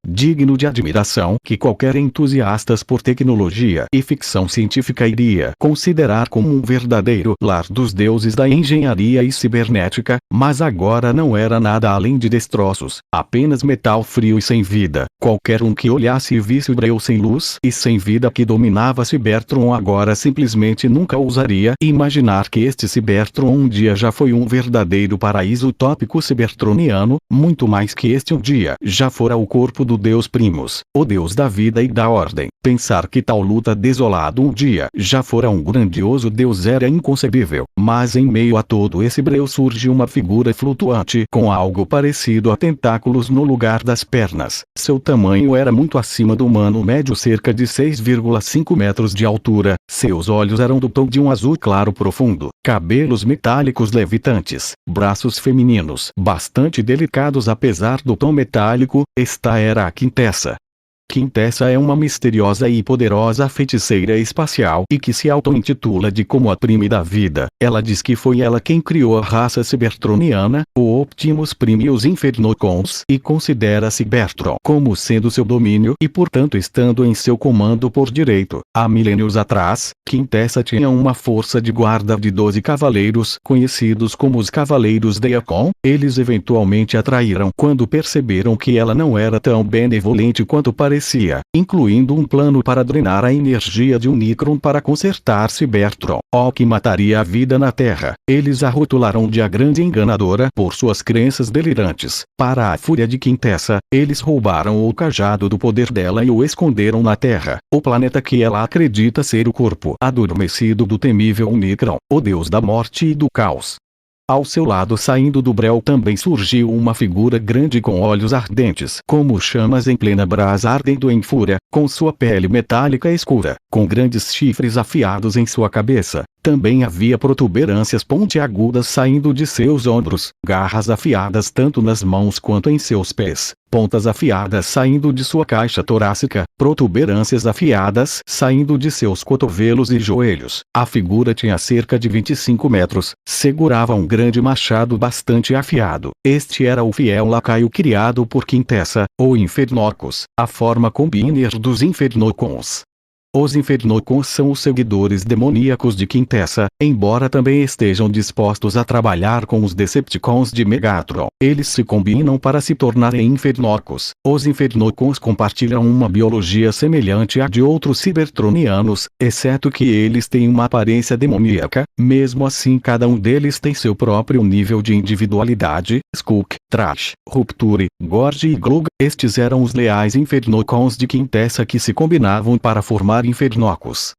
digno de admiração que qualquer entusiasta por tecnologia e ficção científica iria considerar como um verdadeiro lar dos deuses da engenharia e cibernética, mas agora não era nada além de destroços, apenas metal frio e sem vida. Qualquer um que olhasse e visse o breu sem luz e sem vida que dominava Cybertron agora simplesmente nunca ousaria imaginar que este Cybertron um dia já foi um verdadeiro paraíso utópico cybertroniano, muito mais que este um dia já fora o corpo do Deus Primus, o Deus da vida e da ordem. Pensar que tal luta desolado um dia já fora um grandioso Deus era inconcebível. Mas em meio a todo esse breu surge uma figura flutuante com algo parecido a tentáculos no lugar das pernas. Seu tamanho era muito acima do humano médio, cerca de 6,5 metros de altura. Seus olhos eram do tom de um azul claro profundo, cabelos metálicos levitantes, braços femininos bastante delicados apesar do tom metálico. Esta era a Quintessa. Quintessa é uma misteriosa e poderosa feiticeira espacial e que se auto-intitula de como a Prime da vida. Ela diz que foi ela quem criou a raça cybertroniana, o Optimus Prime e os Infernocons, e considera Cybertron como sendo seu domínio e portanto estando em seu comando por direito. Há milênios atrás, Quintessa tinha uma força de guarda de 12 cavaleiros, conhecidos como os Cavaleiros Deacon. Eles eventualmente a traíram quando perceberam que ela não era tão benevolente quanto parecia, incluindo um plano para drenar a energia de Unicron para consertar Cybertron, o que mataria a vida na Terra. Eles a rotularam de a grande enganadora por suas crenças delirantes. Para a fúria de Quintessa, eles roubaram o cajado do poder dela e o esconderam na Terra, o planeta que ela acredita ser o corpo adormecido do temível Unicron, o deus da morte e do caos. Ao seu lado, saindo do breu, também surgiu uma figura grande com olhos ardentes como chamas em plena brasa ardendo em fúria, com sua pele metálica escura, com grandes chifres afiados em sua cabeça. Também havia protuberâncias pontiagudas saindo de seus ombros, garras afiadas tanto nas mãos quanto em seus pés, pontas afiadas saindo de sua caixa torácica, protuberâncias afiadas saindo de seus cotovelos e joelhos. A figura tinha cerca de 25 metros, segurava um grande machado bastante afiado. Este era o fiel lacaio criado por Quintessa, ou Infernocos, a forma combiner dos Infernocons. Os Infernocons são os seguidores demoníacos de Quintessa, embora também estejam dispostos a trabalhar com os Decepticons de Megatron. Eles se combinam para se tornarem Infernocos. Os Infernocons compartilham uma biologia semelhante à de outros cybertronianos, exceto que eles têm uma aparência demoníaca. Mesmo assim, cada um deles tem seu próprio nível de individualidade. Skuk, Trash, Rupture, Gorge e Glug. Estes eram os leais Infernocons de Quintessa que se combinavam para formar Infernocos.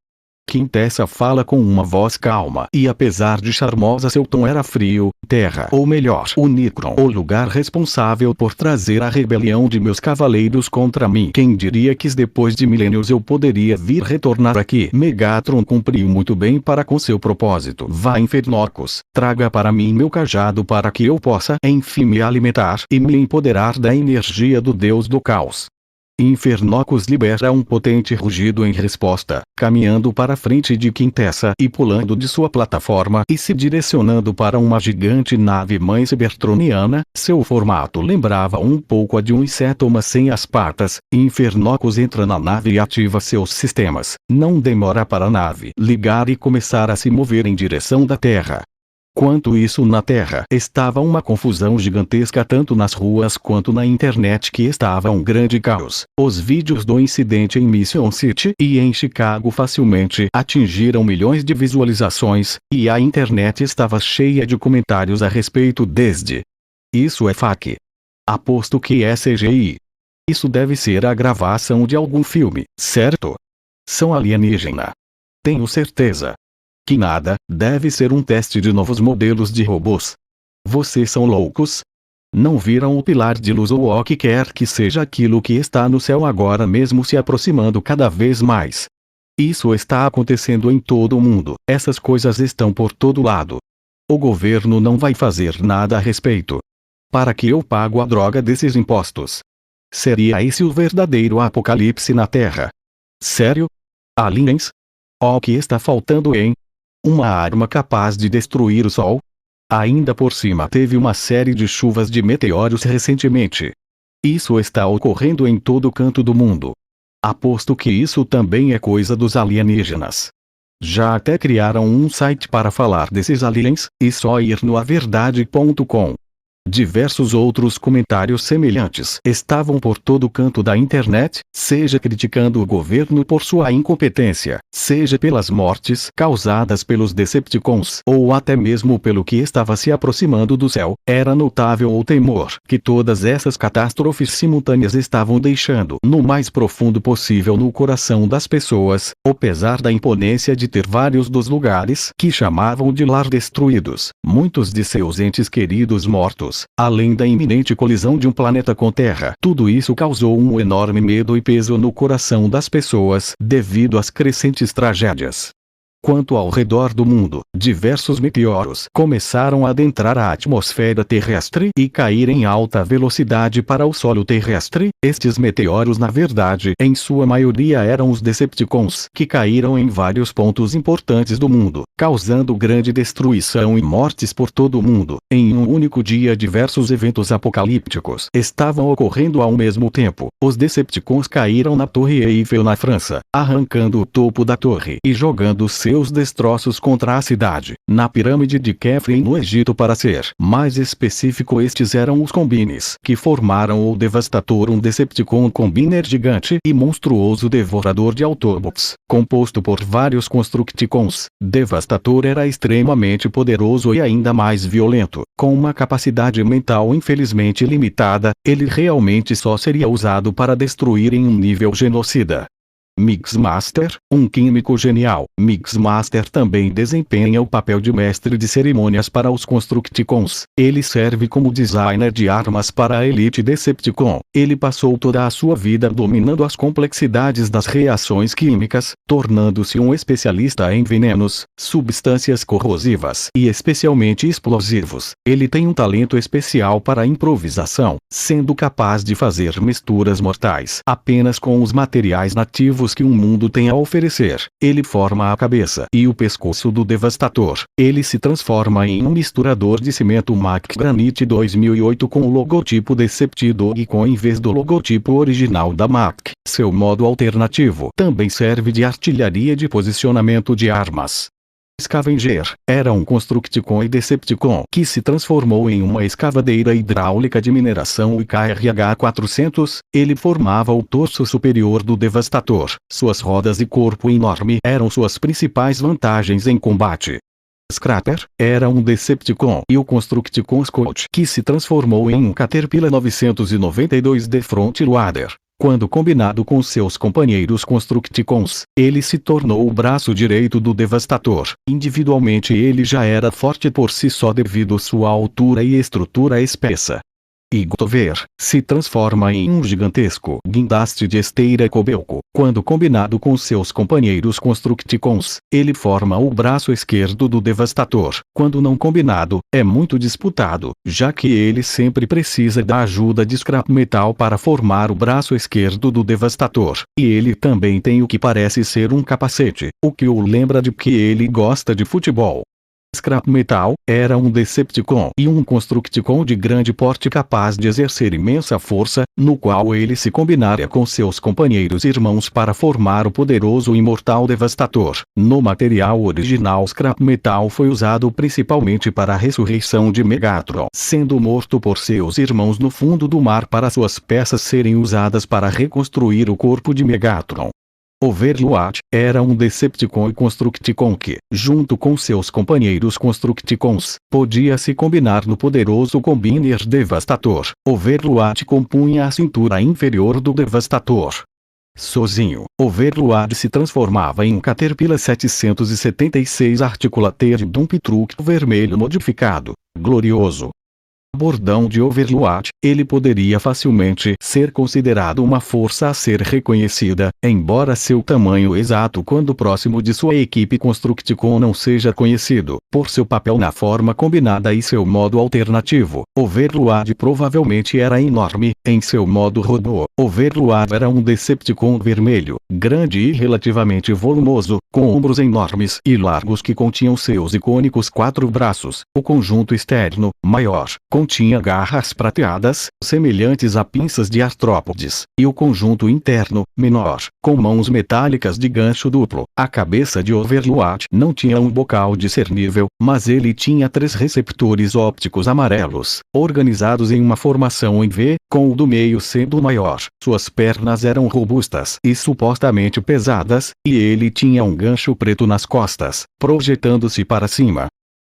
Quintessa fala com uma voz calma e apesar de charmosa seu tom era frio. Terra, ou melhor, Unicron, o lugar responsável por trazer a rebelião de meus cavaleiros contra mim. Quem diria que depois de milênios eu poderia vir retornar aqui? Megatron cumpriu muito bem para com seu propósito. Vá, Infernocos, traga para mim meu cajado para que eu possa enfim me alimentar e me empoderar da energia do Deus do Caos. Infernocos libera um potente rugido em resposta. caminhando para frente de Quintessa e pulando de sua plataforma e se direcionando para uma gigante nave-mãe cybertroniana. Seu formato lembrava um pouco a de um inseto, mas sem as patas. Infernocus entra na nave e ativa seus sistemas. Não demora para a nave ligar e começar a se mover em direção da Terra. Quanto isso, na Terra estava uma confusão gigantesca, tanto nas ruas quanto na internet, que estava um grande caos. Os vídeos do incidente em Mission City e em Chicago facilmente atingiram milhões de visualizações, e a internet estava cheia de comentários a respeito desde: "Isso é fake. Aposto que é CGI. Isso deve ser a gravação de algum filme, certo? São alienígena. Tenho certeza. Que nada, deve ser um teste de novos modelos de robôs. Vocês são loucos? Não viram o pilar de luz ou o que quer que seja aquilo que está no céu agora mesmo, se aproximando cada vez mais? Isso está acontecendo em todo o mundo. Essas coisas estão por todo lado. O governo não vai fazer nada a respeito. Para que eu pago a droga desses impostos? Seria esse o verdadeiro apocalipse na Terra? Sério? Aliens? O que está faltando em uma arma capaz de destruir o Sol? Ainda por cima teve uma série de chuvas de meteoros recentemente. Isso está ocorrendo em todo canto do mundo. Aposto que isso também é coisa dos alienígenas. Já até criaram um site para falar desses aliens, e só ir no averdade.com. Diversos outros comentários semelhantes estavam por todo canto da internet, seja criticando o governo por sua incompetência, seja pelas mortes causadas pelos Decepticons, ou até mesmo pelo que estava se aproximando do céu. Era notável o temor que todas essas catástrofes simultâneas estavam deixando no mais profundo possível no coração das pessoas, apesar da imponência de ter vários dos lugares que chamavam de lar destruídos, muitos de seus entes queridos mortos. Além da iminente colisão de um planeta com Terra, tudo isso causou um enorme medo e peso no coração das pessoas devido às crescentes tragédias. Quanto ao redor do mundo, diversos meteoros começaram a adentrar a atmosfera terrestre e cair em alta velocidade para o solo terrestre. Estes meteoros, na verdade, em sua maioria eram os Decepticons, que caíram em vários pontos importantes do mundo, causando grande destruição e mortes por todo o mundo. Em um único dia, diversos eventos apocalípticos estavam ocorrendo ao mesmo tempo. Os Decepticons caíram na Torre Eiffel na França, arrancando o topo da torre e jogando seus destroços contra a cidade. Na pirâmide de Khafre no Egito, para ser mais específico, estes eram os Combines, que formaram o Devastator, um Decepticon Combiner gigante e monstruoso devorador de Autobots, composto por vários Constructicons. Devastator era extremamente poderoso e ainda mais violento. Com uma capacidade mental infelizmente limitada, ele realmente só seria usado para destruir em um nível genocida. Mixmaster, um químico genial. Mixmaster também desempenha o papel de mestre de cerimônias para os Constructicons. Ele serve como designer de armas para a elite Decepticon. Ele passou toda a sua vida dominando as complexidades das reações químicas, tornando-se um especialista em venenos, substâncias corrosivas e especialmente explosivos. Ele tem um talento especial para a improvisação, sendo capaz de fazer misturas mortais apenas com os materiais nativos que o mundo tem a oferecer. Ele forma a cabeça e o pescoço do Devastator. Ele se transforma em um misturador de cimento Mac Granite 2008 com o logotipo Decepticon em vez do logotipo original da Mac. Seu modo alternativo também serve de artilharia de posicionamento de armas. Scavenger era um Constructicon e Decepticon que se transformou em uma escavadeira hidráulica de mineração e KRH-400. Ele formava o torso superior do Devastator. Suas rodas e corpo enorme eram suas principais vantagens em combate. Scraper era um Decepticon e o Constructicon Scout que se transformou em um Caterpillar 992 de Front Loader. Quando combinado com seus companheiros Constructicons, ele se tornou o braço direito do Devastator. Individualmente ele já era forte por si só devido sua altura e estrutura espessa. E Gotover se transforma em um gigantesco guindaste de esteira Kobelco. Quando combinado com seus companheiros Constructicons, ele forma o braço esquerdo do Devastator. Quando não combinado, é muito disputado, já que ele sempre precisa da ajuda de Scrap Metal para formar o braço esquerdo do Devastator. E ele também tem o que parece ser um capacete, o que o lembra de que ele gosta de futebol. Scrap Metal era um Decepticon e um Constructicon de grande porte capaz de exercer imensa força, no qual ele se combinaria com seus companheiros irmãos para formar o poderoso e imortal Devastator. No material original, Scrap Metal foi usado principalmente para a ressurreição de Megatron, sendo morto por seus irmãos no fundo do mar para suas peças serem usadas para reconstruir o corpo de Megatron. Overlord era um Decepticon e Constructicon que, junto com seus companheiros Constructicons, podia se combinar no poderoso Combiner Devastator. Overlord compunha a cintura inferior do Devastator. Sozinho, Overlord se transformava em um Caterpillar 776 Articulated Dump Truck vermelho modificado, glorioso. Bordão de Overlord, ele poderia facilmente ser considerado uma força a ser reconhecida, embora seu tamanho exato quando próximo de sua equipe Constructicon não seja conhecido, por seu papel na forma combinada e seu modo alternativo. Overlord provavelmente era enorme, em seu modo robô. Overlord era um Decepticon vermelho, grande e relativamente volumoso, com ombros enormes e largos que continham seus icônicos 4 braços. O conjunto externo, maior, continha garras prateadas, semelhantes a pinças de artrópodes, e o conjunto interno, menor, com mãos metálicas de gancho duplo. A cabeça de Overlord não tinha um bocal discernível, mas ele tinha 3 receptores ópticos amarelos, organizados em uma formação em V, com o do meio sendo maior. Suas pernas eram robustas e supostamente pesadas, e ele tinha um gancho preto nas costas, projetando-se para cima.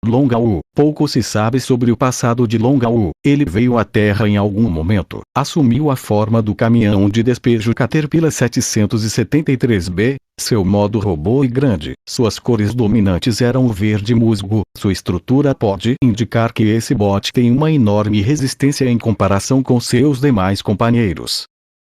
Longa-U. Pouco se sabe sobre o passado de Longa-U. Ele veio à Terra em algum momento, assumiu a forma do caminhão de despejo Caterpillar 773B, seu modo robô e grande. Suas cores dominantes eram o verde musgo. Sua estrutura pode indicar que esse bot tem uma enorme resistência em comparação com seus demais companheiros.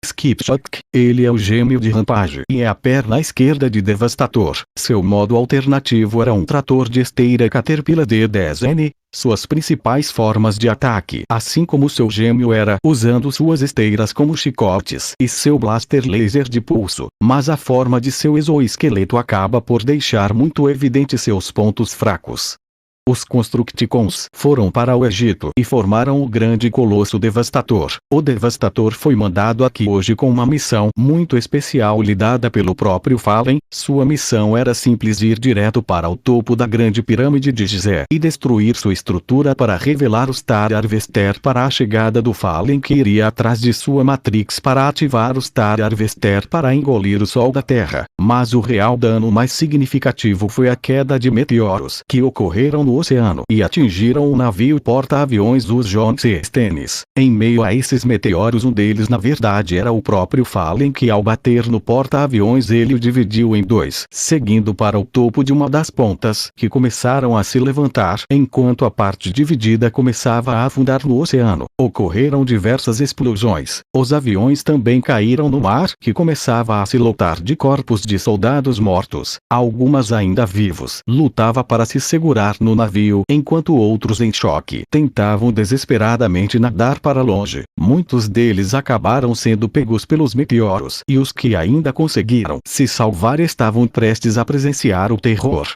Skipjack, ele é o gêmeo de Rampage e é a perna esquerda de Devastator. Seu modo alternativo era um trator de esteira Caterpillar D10N, suas principais formas de ataque, assim como seu gêmeo era usando suas esteiras como chicotes e seu blaster laser de pulso, mas a forma de seu exoesqueleto acaba por deixar muito evidente seus pontos fracos. Os Constructicons foram para o Egito e formaram o grande colosso Devastator. O Devastator foi mandado aqui hoje com uma missão muito especial lhe dada pelo próprio Fallen. Sua missão era simples: ir direto para o topo da grande pirâmide de Gizé e destruir sua estrutura para revelar o Star Harvester para a chegada do Fallen, que iria atrás de sua Matrix para ativar o Star Harvester para engolir o Sol da Terra. Mas o real dano mais significativo foi a queda de meteoros que ocorreram no oceano e atingiram o navio porta-aviões dos John C. Stennis. Em meio a esses meteoros, um deles na verdade era o próprio Fallen, que ao bater no porta-aviões ele o dividiu em 2, seguindo para o topo de uma das pontas, que começaram a se levantar, enquanto a parte dividida começava a afundar no oceano. Ocorreram diversas explosões. Os aviões também caíram no mar, que começava a se lotar de corpos de soldados mortos. Algumas ainda vivos lutava para se segurar no navio, enquanto outros em choque tentavam desesperadamente nadar para longe. Muitos deles acabaram sendo pegos pelos meteoros, e os que ainda conseguiram se salvar estavam prestes a presenciar o terror.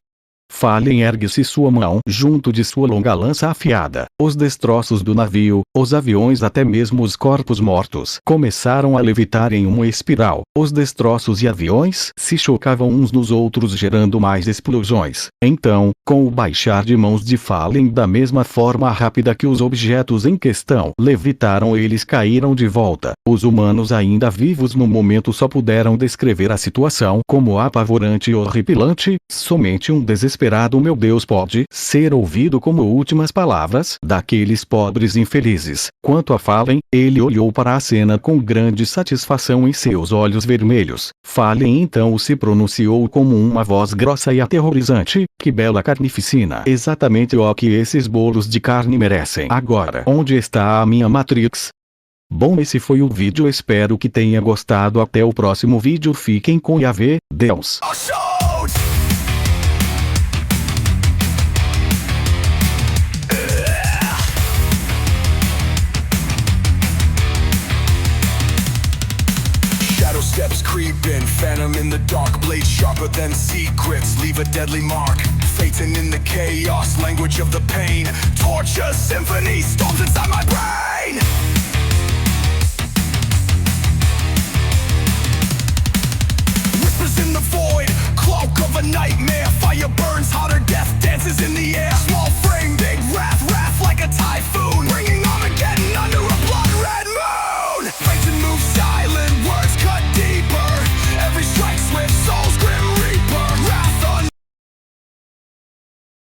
Fallen ergue-se sua mão junto de sua longa lança afiada. Os destroços do navio, os aviões, até mesmo os corpos mortos, começaram a levitar em uma espiral. Os destroços e aviões se chocavam uns nos outros, gerando mais explosões. Então, com o baixar de mãos de Fallen da mesma forma rápida que os objetos em questão levitaram, eles caíram de volta. Os humanos ainda vivos no momento só puderam descrever a situação como apavorante e horripilante. Somente um desesperado desesperado meu Deus pode ser ouvido como últimas palavras daqueles pobres infelizes. Quanto a Fallen, ele olhou para a cena com grande satisfação em seus olhos vermelhos. Fallen então se pronunciou como uma voz grossa e aterrorizante: que bela carnificina! Exatamente o que esses bolos de carne merecem. Agora, onde está a minha Matrix? Bom, esse foi o vídeo, espero que tenha gostado. Até o próximo vídeo, fiquem com Yahvé, Deus. Steps creeping, phantom in the dark, blade sharper than secrets, leave a deadly mark. Phaeton in the chaos, language of the pain, torture symphony storms inside my brain.